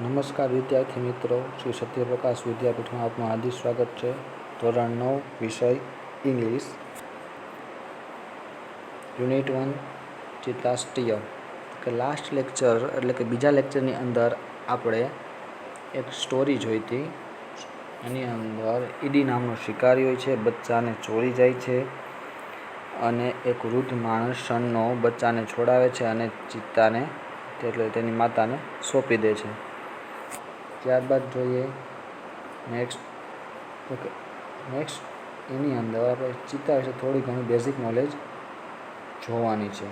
નમસ્કાર વિદ્યાર્થી મિત્રો, શ્રી સત્યપ્રકાશ વિદ્યાપીઠમાં આપનું હાર્દિક સ્વાગત છે. ધોરણ 9 વિષય ઇંગ્લિશ, યુનિટ 1 ચિત્તાષ્ટીય. કે લાસ્ટ લેક્ચર એટલે કે બીજા લેક્ચરની અંદર આપણે એક સ્ટોરી જોઈ હતી. એની અંદર ઈડી નામનો શિકારી હોય છે, બચ્ચાને ચોરી જાય છે અને એક વૃદ્ધ માણસ ક્ષણનો બચ્ચાને છોડાવે છે અને ચિત્તાને એટલે તેની માતાને સોંપી દે છે. ત્યારબાદ જોઈએ નેક્સ્ટ એની અંદર આપણે ચિત્તા વિશે થોડી ઘણી બેઝિક નોલેજ જોવાની છે.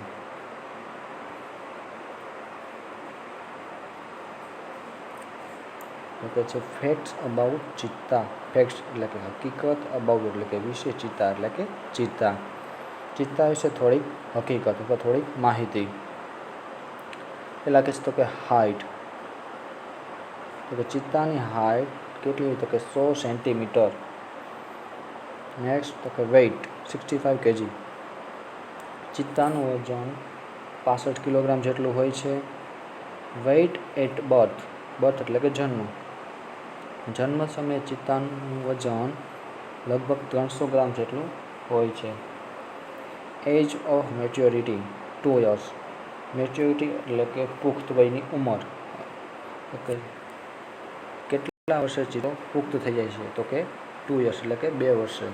તો કે છે ફેક્ટ્સ અબાઉટ ચિત્તા. ફેક્ટ્સ એટલે કે હકીકત, અબાઉટ એટલે કે વિશે, ચિત્તા એટલે કે ચિત્તા. ચિત્તા વિશે થોડીક હકીકત અથવા થોડીક માહિતી. પહેલાં કહે છે તો કે હાઇટ. તો કે ચિત્તાની હાઇટ કેટલી? તો કે 100 સેન્ટીમીટર. નેક્સ્ટ તો કે વેઇટ 65 kg. ચિત્તાનું વજન 65 કિલોગ્રામ જેટલું હોય છે. Weight at birth. બર્થ એટલે કે જન્મ. જન્મ સમયે ચિત્તાનું વજન લગભગ 300 ગ્રામ જેટલું હોય છે. Age of maturity 2 years. Maturity એટલે કે પુખ્ત વયની ઉંમર. ઓકે, કેટલા વર્ષે ચિત્તો પુખ્ત થઈ જાય છે? તો કે 2 years એટલે કે 2 વર્ષે.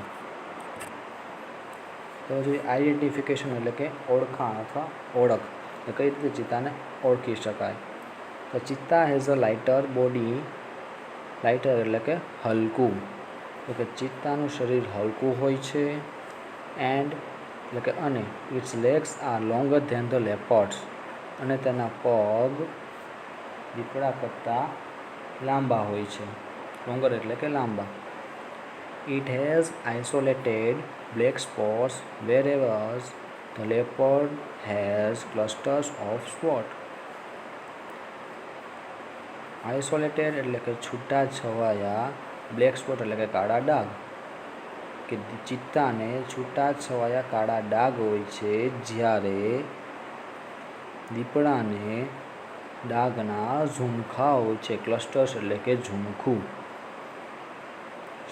તો જોઈએ આઈડેન્ટિફિકેશન એટલે કે ઓળખાણ અથવા ઓળખ. કઈ રીતે ચિત્તાને ઓળખી શકાય? તો cheetah has a lighter body. Lighter એટલે કે હલકું. તો કે ચિત્તાનું શરીર હલકું હોય છે. એન્ડ એટલે કે અને its legs are longer than the leopards. અને તેના પગ દીપડા કરતાં લાંબા હોય છે. લોંગર એટલે કે લાંબા. It has isolated black spots whereas the leopard has clusters of spot. Isolated એટલે કે છૂટા છવાયા, બ્લેક સ્પોટ એટલે કે કાળા ડાઘ. કે ચિત્તાને છૂટા છવાયા કાળા ડાઘ હોય છે, જ્યારે દીપડાને ડાઘના ઝુમખા હોય છે. ક્લસ્ટર્સ એટલે કે ઝુમખું,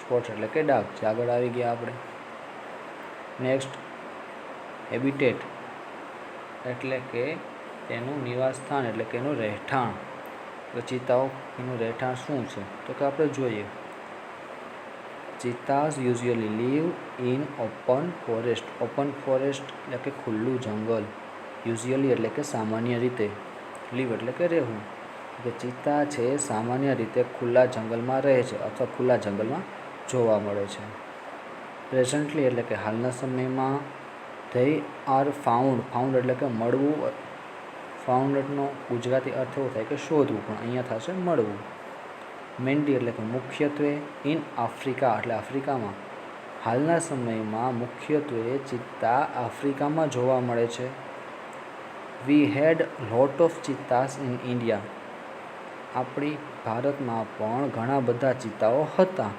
સ્પોટ એટલે કે ડાઘ. જે આગળ આવી ગયા આપણે. નેક્સ્ટ હેબિટેટ એટલે કે તેનું નિવાસસ્થાન એટલે કે એનું રહેઠાણ. તો ચિત્તાઓ એનું રહેઠાણ શું છે? તો કે આપણે જોઈએ cheetahs usually live in open forest. Open forest એટલે કે ખુલ્લું જંગલ. યુઝ્યુઅલી એટલે કે સામાન્ય રીતે. લીવ એટલે કે રહેવું. કે ચિત્તા છે સામાન્ય રીતે ખુલ્લા જંગલમાં રહે છે અથવા ખુલ્લા જંગલમાં જોવા મળે છે. પ્રેઝન્ટલી એટલે કે હાલના સમયમાં. They are found. ફાઉન્ડ એટલે કે મળવું. ફાઉન્ડનો ગુજરાતી અર્થ એવો થાય કે શોધવું, પણ અહીંયા થશે મળવું. મેન્ડી એટલે કે મુખ્યત્વે. ઇન આફ્રિકા એટલે આફ્રિકામાં. હાલના સમયમાં મુખ્યત્વે ચિત્તા આફ્રિકામાં જોવા મળે છે. We had lot of ચિત્તાસ in India. આપણી ભારતમાં પણ ઘણા બધા ચિત્તાઓ હતા.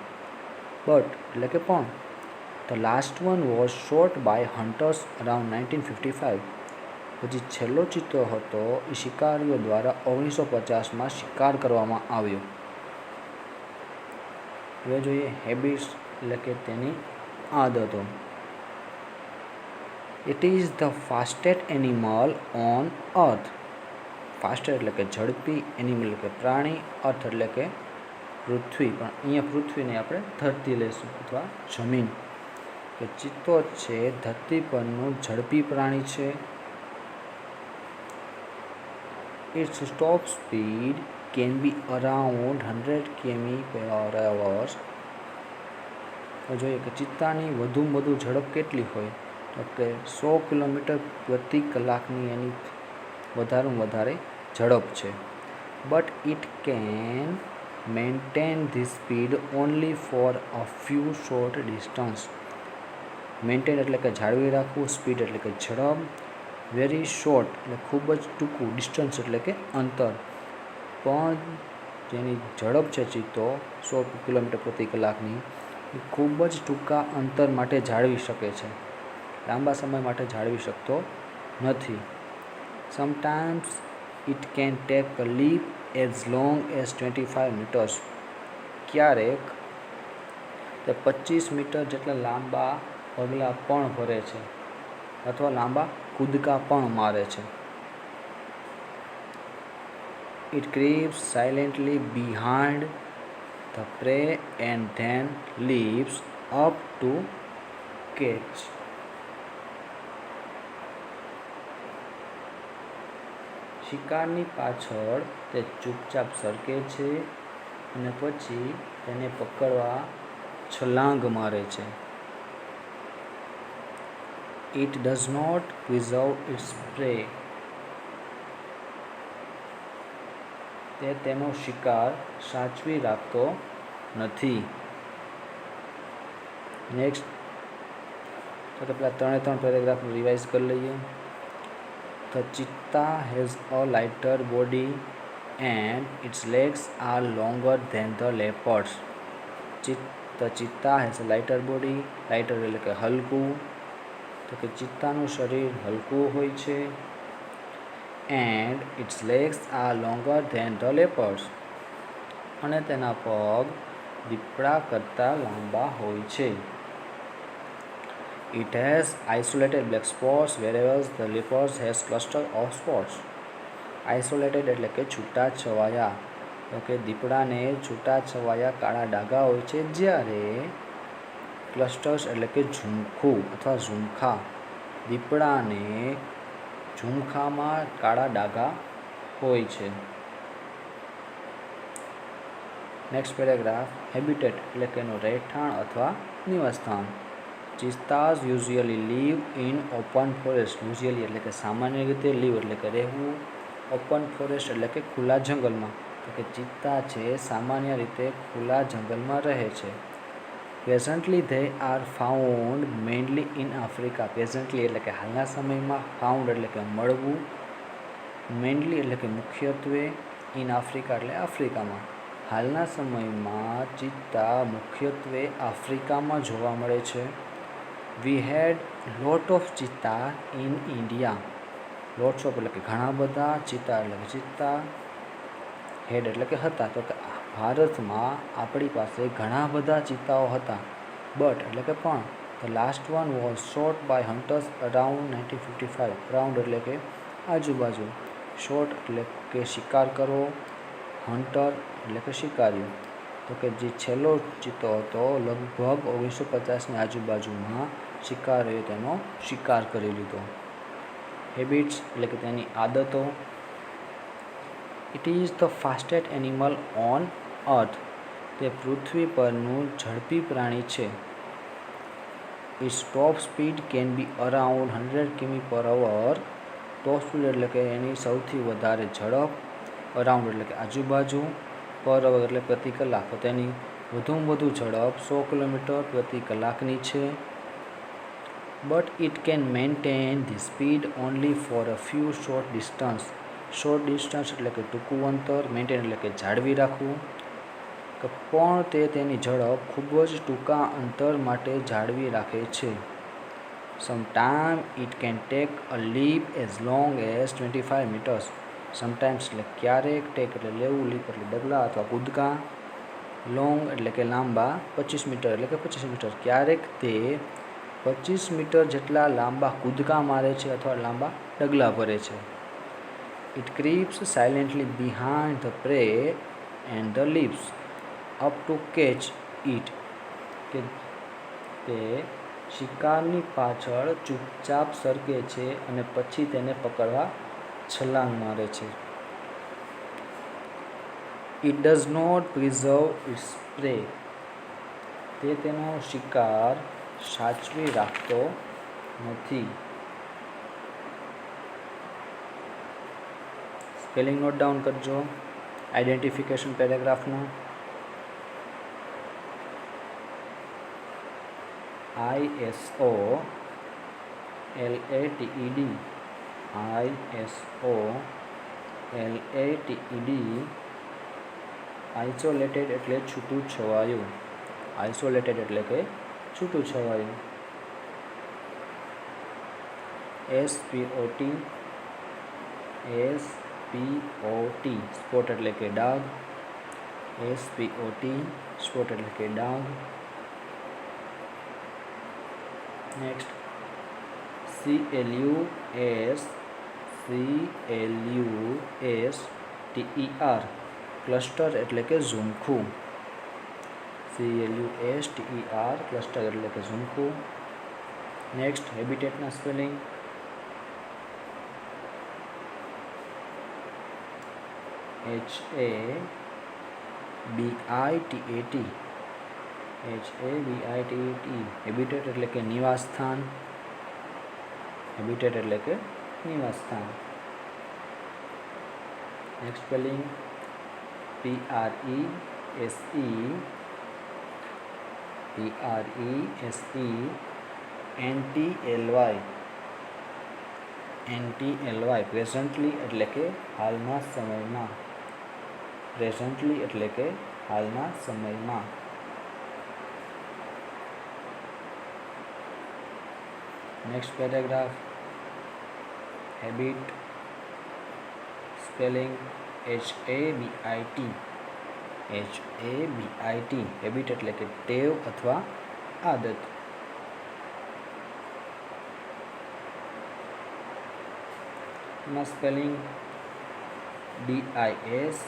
બટ એટલે કે પણ the last one was shot by hunters around 1955. પછી છેલ્લો ચિત્તો હતો એ શિકારીઓ દ્વારા 1950માં શિકાર કરવામાં આવ્યો. હવે જોઈએ હેબિટ્સ એટલે કે તેની આદતો. It is the fastest animal on earth. Fastest એટલે કે ઝડપી, એનિમલ એટલે કે પ્રાણી, અર્થ એટલે કે પૃથ્વી. પણ અહીંયા પૃથ્વીને આપણે ધરતી લઈશું અથવા જમીન. કે ચિત્તો છે ધરતી પરનું ઝડપી પ્રાણી છે. Its top speed can be around 100 km/h. જોઈએ કે ચિત્તાની વધુમાં વધુ ઝડપ કેટલી હોય? તો કે 100 કિલોમીટર પ્રતિ કલાકની એની વધારેમાં વધારે ઝડપ છે. But it can maintain this speed only for a few short distance. Maintain એટલે કે જાળવી રાખવું, સ્પીડ એટલે કે ઝડપ, વેરી શોર્ટ એટલે ખૂબ જ ટૂંકું, ડિસ્ટન્સ એટલે કે અંતર. પણ જેની ઝડપ છે ચિત્તો 100 કિલોમીટર પ્રતિ કલાકની, એ ખૂબ જ ટૂંકા અંતર માટે જાળવી શકે છે, લાંબા સમય માટે જાળવી શકતો નથી. Sometimes it can take a leap as long as 25 metres, ક્યારેક તે 25 મીટર જેટલા લાંબા પગલાં પણ ભરે છે અથવા લાંબા કૂદકા પણ મારે છે. It creeps silently behind the prey and then leaps up to catch. શિકારની પાછળ તે ચૂપચાપ સરકે છે અને પછી તેને પકડવા છલાંગ મારે છે. It does not preserve its prey. તે તેનો શિકાર સાચવી રાખતો નથી. નેક્સ્ટ, તો પેલા 3 પેરેગ્રાફ રિવાઇઝ કરી લઈએ. The cheetah has a lighter body and its legs are longer than the leopard's. The cheetah has a lighter body. Lighter એટલે કે હલકું. તો કે ચિત્તાનું શરીર હલકું હોય છે. And its legs are longer than the leopard's. અને તેના પગ દીપડા કરતાં લાંબા હોય છે. It has isolated black spots whereas the leopard has cluster of spots. Isolated એટલે કે છૂટા છવાયા. તો કે દીપડાને છૂટા છવાયા કાળા ડાઘા હોય છે, જ્યારે ક્લસ્ટર્સ એટલે કે ઝુમખું અથવા ઝુમખા, દીપડાને ઝુમખામાં કાળા ડાઘા હોય છે. નેક્સ્ટ પેરેગ્રાફ, હેબિટેટ એટલે કે એનું રહેઠાણ અથવા નિવાસસ્થાન. Cheetahs usually live in open forest. Usually એટલે કે સામાન્ય રીતે, લીવ એટલે કે રહેવું, ઓપન ફોરેસ્ટ એટલે કે ખુલ્લા જંગલમાં. તો કે ચિત્તા છે સામાન્ય રીતે ખુલ્લા જંગલમાં રહે છે. Presently they are found mainly in Africa. Presently એટલે કે હાલના સમયમાં, ફાઉન્ડ એટલે કે મળવું, મેઇનલી એટલે કે મુખ્યત્વે, ઇન આફ્રિકા એટલે આફ્રિકામાં. હાલના સમયમાં ચિત્તા મુખ્યત્વે આફ્રિકામાં જોવા મળે છે. We had lot of cheetah in India. Lots of એટલે કે ઘણા બધા, ચિત્તા એટલે કે ચિત્તા, હેડ એટલે કે હતા. તો કે ભારતમાં આપણી પાસે ઘણા બધા ચિત્તાઓ હતા. બટ એટલે કે પણ the last one was shot by hunters around 1955. Around એટલે કે આજુબાજુ, શોટ એટલે કે શિકાર કરવો, હન્ટર એટલે કે શિકારીઓ. તો કે જે છેલ્લો ચિત્તો હતો લગભગ 1950ની આજુબાજુમાં શિકારીઓએ તેનો શિકાર કરી લીધો. હેબિટ્સ એટલે કે તેની આદતો. It is the fastest animal on earth. તે પૃથ્વી પરનું ઝડપી પ્રાણી છે. Its top speed can be around 100 કિમી/અવર. ટોપ સ્પીડ એટલે કે એની સૌથી વધારે ઝડપ, અરાઉન્ડ એટલે કે આજુબાજુ, પર અવર એટલે પ્રતિ કલાક. તો તેની વધુમાં વધુ ઝડપ 100 કિલોમીટર પ્રતિ કલાકની છે. But it can maintain the speed only for a few short distance. Short distance એટલે કે ટૂંકું અંતર, મેન્ટેન એટલે કે જાળવી રાખવું. પણ તે તેની ઝડપ ખૂબ જ ટૂંકા અંતર માટે જાળવી રાખે છે. Sometime it can take a leap as long as 25 metres. Sometimes એટલે ક્યારેક, ટેક એટલે લેવું, લીપ એટલે ડગલા અથવા કૂદકા, લોંગ એટલે કે લાંબા, 25 મીટર એટલે કે 25 મીટર. ક્યારેક તે 25 મીટર જેટલા લાંબા કૂદકા મારે છે અથવા લાંબા ડગલા ભરે છે. It creeps silently behind the prey and the leaps up to catch it. કે તે શિકારની પાછળ ચૂપચાપ સરકે છે અને પછી તેને પકડવા છલાંગ મારે છે. It does not preserve its prey. તે તેનો શિકાર સાચવી રાખતો નથી. સ્પેલિંગ નોટ ડાઉન કરજો આઈડેન્ટિફિકેશન પેરેગ્રાફનું. ISO LATED. ISO LATED. Isolated એટલે છૂટું છવાયું. આઇસોલેટેડ એટલે કે છૂટું છવાયું. SPOT SPOT સ્પોટ એટલે કે ડાઘ. SPOT સ્પોટ એટલે કે ડાઘ. નેક્સ્ટ CLUSTER ક્લસ્ટર એટલે કે ઝુમખું. CLUSTER ક્લસ્ટર એટલે કે ઝુમખું. નેક્સ્ટ હેબિટેટના સ્પેલિંગ. HABITAT હેબિટેટ એટલે કે નિવાસ સ્થાન. હેબિટેટ એટલે કે નિવાસ સ્થાન. નેક્સ્ટ સ્પેલિંગ PRESENTLY પ્રેઝન્ટલી એટલે કે હાલના સમયમાં. પ્રેઝન્ટલી એટલે કે હાલના સમયમાં. Next paragraph. Habit spelling HABIT habit એટલે કે ટેવ અથવા આદત. એમાં સ્પેલિંગ DISTANCE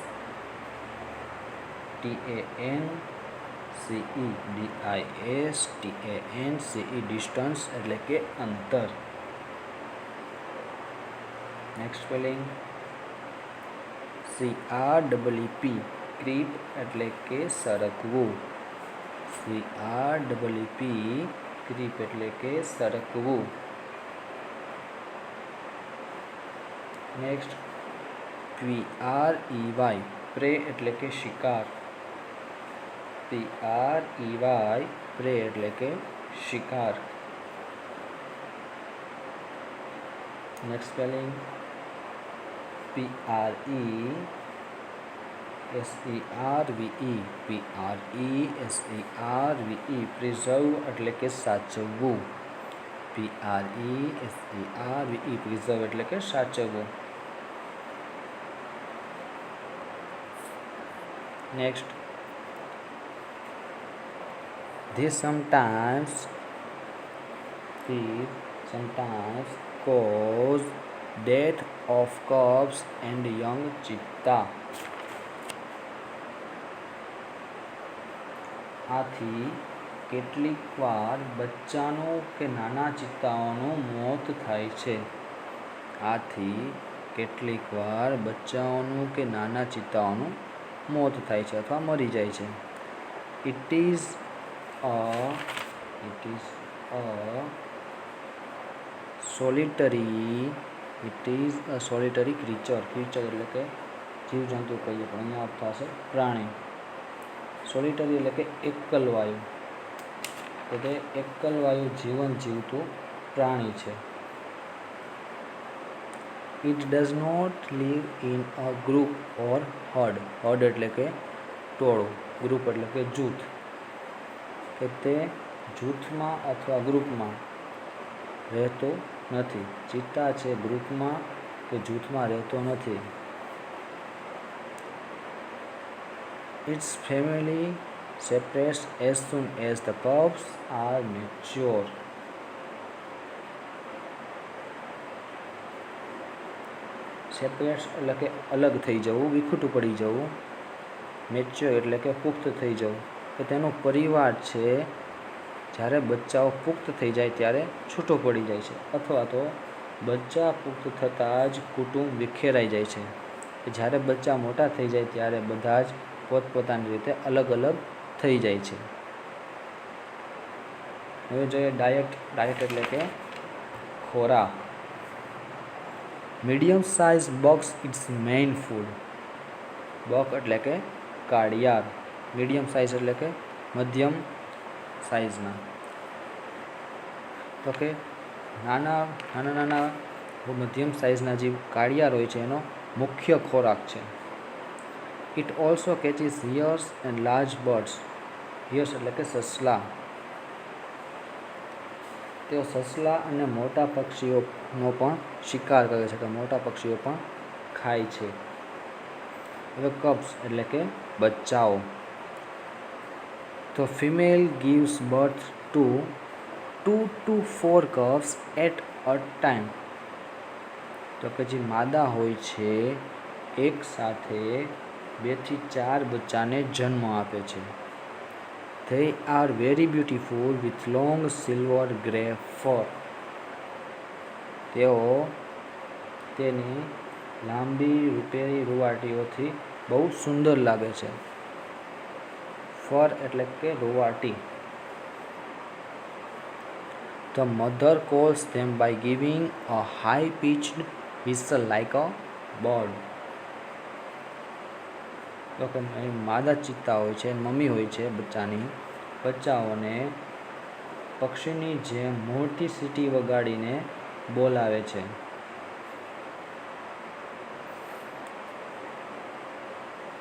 ડિસ્ટન્સ એટલે કે અંતર. નેક્સ્ટ સ્પેલિંગ CREEP ક્રીપ એટલે કે સરકવું. CREEP ક્રીપ એટલે કે સરકવું. નેક્સ્ટ PREY પ્રે એટલે કે શિકાર. PREY પ્રે એટલે કે શિકાર. નેક્સ્ટ સ્પેલિંગ PRESERVE પ્રિઝર્વ એટલે કે સાચવવું. PRESERVE પ્રિઝર્વ એટલે કે સાચવવું. Next they sometimes cause death of cubs and young cheetah. આથી કેટલીક વાર બચ્ચાનું કે નાના ચિત્તાઓનું મોત થાય છે. આથી કેટલીક વાર બચ્ચાઓનું કે નાના ચિત્તાઓનું મોત થાય છે અથવા મરી જાય છે. It is a solitary creature એટલે કે જીવજંતુ કહીએ પણ અહીંયા અર્થ થશે પ્રાણી. સોલિટરી એટલે કે એકલવાયુ. તો તે એકલવાયુ જીવન જીવતું પ્રાણી છે. It does not live in a group or herd. herd એટલે કે ટોળું. ગ્રુપ એટલે કે જૂથ. કે તે જૂથમાં અથવા ગ્રુપમાં રહેતો નથી. ચિત્તા છે ગ્રુપમાં કે જૂથમાં રહેતો નથી. Its family separates as soon as the cubs are mature. સેપરેટ્સ એટલે કે અલગ થઈ જવું, વિખૂટું પડી જવું. મેચ્યોર એટલે કે પુખ્ત થઈ જવું. કે તેનો પરિવાર છે જ્યારે બચ્ચાઓ પુખ્ત થઈ જાય ત્યારે છૂટો પડી જાય છે, અથવા તો બચ્ચા પુખ્ત થતાં જ કુટુંબ વિખેરાઈ જાય છે. જ્યારે બચ્ચા મોટા થઈ જાય ત્યારે બધા જ પોતપોતાની રીતે અલગ અલગ થઈ જાય છે. હવે જોઈએ ડાયટ. ડાયટ એટલે કે ખોરાક. Medium size bucks its main food. Buck એટલે કે કાળિયાર. મીડિયમ સાઇઝ એટલે કે મધ્યમ સાઇઝના. તો કે નાના મધ્યમ સાઇઝના જે કાળિયાર હોય છે એનો મુખ્ય ખોરાક છે. It also catches hares and large birds. Hares એટલે કે સસલા. તેઓ સસલા અને મોટા પક્ષીઓનો પણ શિકાર કરે છે, કે મોટા પક્ષીઓ પણ ખાય છે. હવે કબ્સ એટલે કે બચ્ચાઓ. તો female gives birth to 2 to 4 cubs at a time. તો કે જે માદા હોય છે એક સાથે 2 થી 4 બચ્ચાને જન્મ આપે છે. They are very beautiful with long silver grey fur. તેઓ તેની લાંબી રૂપેરી રૂવાટીઓથી બહુ સુંદર લાગે છે. ફર એટલે કે રૂવાટી. The mother calls them by giving a high-pitched whistle like a bird. તો કે માદા ચિત્તા હોય છે, મમ્મી હોય છે બચ્ચાઓને પક્ષીની જેમ મોટી સીટી વગાડીને બોલાવે છે.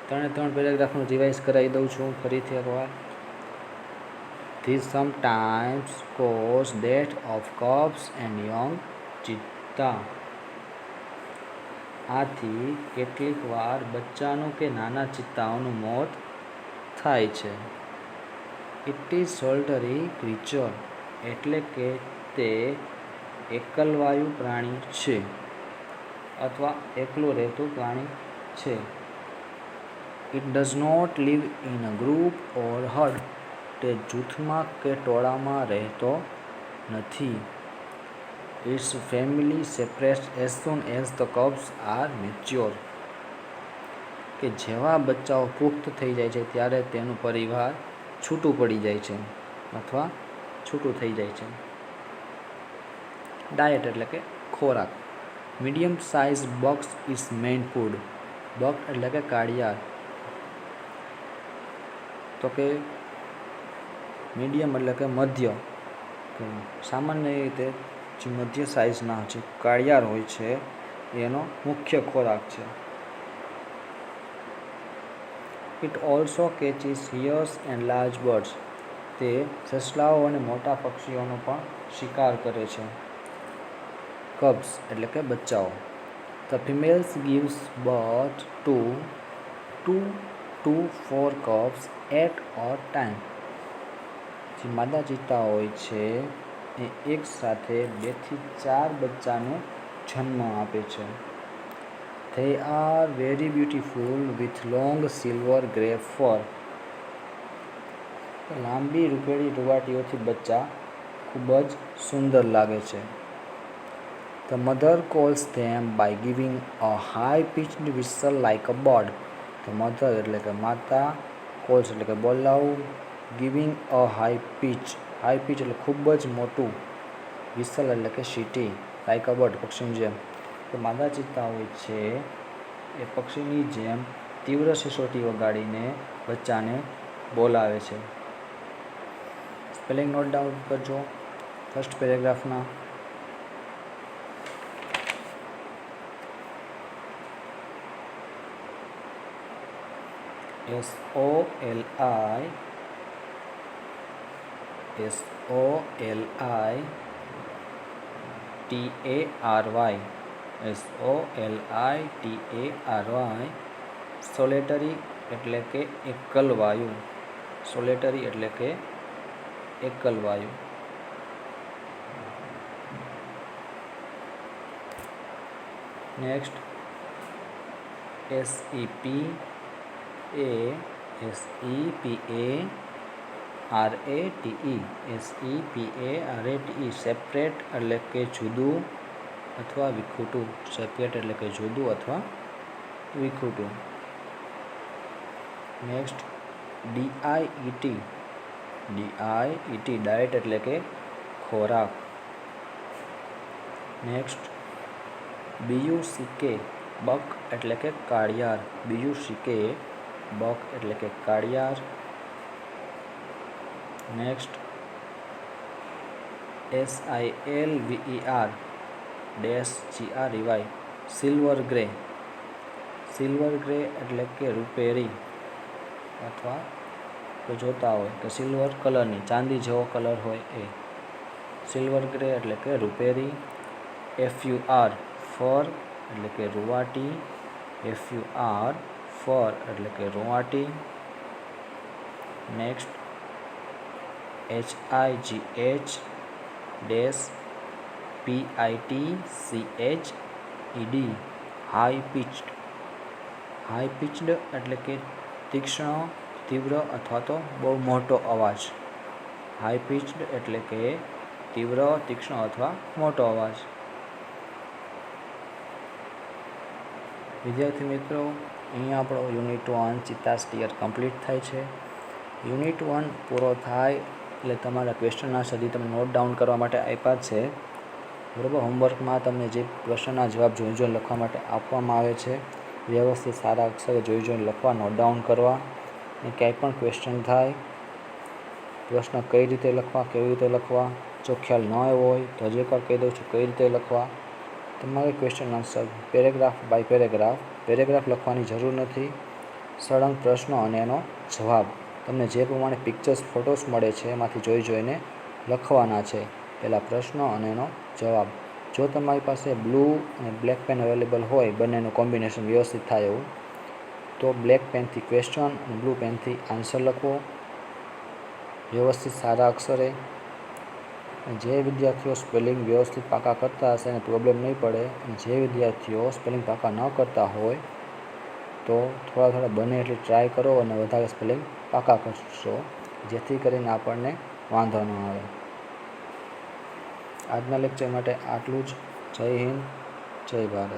ત્રણ પેરેગ્રાફનું રિવાઇઝ કરાવી દઉં છું ફરીથી એકવાર. This sometimes cause death of cubs and young cheetah. આથી કેટલીક વાર બચ્ચાનું કે નાના ચિત્તાઓનું મોત થાય છે. It is solitary creature એટલે કે તે એકલવાયુ પ્રાણી છે અથવા એકલું રહેતું પ્રાણી છે. It does not live in a group or herd. તે જૂથમાં કે ટોળામાં રહેતો નથી. Its family separates as soon as the cubs are mature. કે જેવા બચ્ચાઓ પુખ્ત થઈ જાય છે ત્યારે તેનું પરિવાર છૂટું પડી જાય છે અથવા છૂટું થઈ જાય છે. ડાયટ એટલે કે ખોરાક. Medium size bucks is main food. Buck એટલે કે કાળિયાર. તો કે મીડિયમ એટલે કે મધ્ય, સામાન્ય રીતે જે મધ્ય સાઇઝના જે કાળિયાર હોય છે એનો મુખ્ય ખોરાક છે. It also catches hares and large birds. તે સસલાઓ અને મોટા પક્ષીઓનો પણ શિકાર કરે છે. કબ્સ એટલે કે બચ્ચાઓ. The females gives birth to 2 to 4 cubs at a time. જે માદા ચિત્તા હોય છે એ એક સાથે 2 થી 4 બચ્ચાને જન્મ આપે છે. They are very beautiful with long silver grey fur. લાંબી રૂપેરી રૂવાટીઓથી બચ્ચા ખૂબ જ સુંદર લાગે છે. The mother calls them by giving a high-pitched whistle like a bird. The mother એટલે કે માતા, calls એટલે કે બોલાવવું, giving a high pitch એટલે ખૂબ જ મોટું, whistle એટલે કે સીટી, like a bird પક્ષીની જેમ. તો માદા ચિત્તા હોય છે એ પક્ષીની જેમ તીવ્ર સિસોટી વગાડીને બચ્ચાને બોલાવે છે. સ્પેલિંગ નોટ ડાઉન કરજો ફર્સ્ટ પેરેગ્રાફના. SOLITARY સોલેટરી એટલે કે એકલવાયુ. સોલેટરી એટલે કે એકલવાયુ. Next SEPARATE. સેપરેટ એટલે કે જુદું અથવા વિખૂટું. સેપરેટ એટલે કે જુદું અથવા વિખૂટું. Next DIET. ડાયટ એટલે કે ખોરાક. Next BUCK. બક એટલે કે કાળિયાર. BUCK બક એટલે કે કાળિયાર. Next SILVER silver grey. Silver grey એટલે કે રૂપેરી અથવા તો જોતા હોય કે સિલ્વર કલરની, ચાંદી જેવો કલર હોય એ. સિલ્વર ગ્રે એટલે કે રૂપેરી. FUR ફર એટલે કે રૂવાટી. FUR ફર એટલે કે રૂંવાટી. Next HIGH dash PITCHED high pitched. High pitched એટલે કે તીક્ષ્ણ, તીવ્ર અથવા તો બહુ મોટો અવાજ. હાઈ પિચ્ડ એટલે કે તીવ્ર, તીક્ષ્ણ અથવા મોટો અવાજ. વિદ્યાર્થી મિત્રો, અહીંયા આપણો યુનિટ 1 ચિત્તા સ્ટીયર કમ્પ્લીટ થાય છે. યુનિટ 1 પૂરો થાય એટલે તમારા ક્વેશ્ચન આન્સર જે તમે નોટ ડાઉન કરવા માટે આપ્યા છે, બરાબર, હોમવર્કમાં તમને જે પ્રશ્નના જવાબ જોઈને લખવા માટે આપવામાં આવે છે, વ્યવસ્થિત સારા અક્ષરે જોઈને લખવા, નોટ ડાઉન કરવા. અને ક્યાંય પણ ક્વેશ્ચન થાય, પ્રશ્ન કઈ રીતે લખવા, કેવી રીતે લખવા, જો ખ્યાલ ન આવ્યો હોય તો હજી એકવાર કહી દઉં છું કઈ રીતે લખવા. તમારે question answer paragraph by paragraph લખવાની જરૂર નથી. સળંગ પ્રશ્નો અને એનો જવાબ તમને જે પ્રમાણે પિક્ચર્સ, ફોટોસ મળે છે એમાંથી જોઈને લખવાના છે. પહેલાં પ્રશ્ન અને એનો જવાબ. જો તમારી પાસે બ્લુ અને બ્લેક પેન અવેલેબલ હોય, બંનેનું કોમ્બિનેશન વ્યવસ્થિત થાય એવું, તો બ્લેક પેનથી ક્વેશ્ચન અને બ્લુ પેનથી આન્સર લખવો વ્યવસ્થિત સારા અક્ષરે. જે વિદ્યાર્થીઓ સ્પેલિંગ વ્યવસ્થિત પાકા કરતા હશે એને પ્રોબ્લેમ નહીં પડે. અને જે વિદ્યાર્થીઓ સ્પેલિંગ પાકા ન કરતા હોય તો થોડા બને એટલી ટ્રાય કરો અને વધારે સ્પેલિંગ પાકા કરશો, જેથી કરીને આપણને વાંધો ન આવે. આજના લેક્ચર માટે આટલું જ. જય હિન્દ, જય ભારત.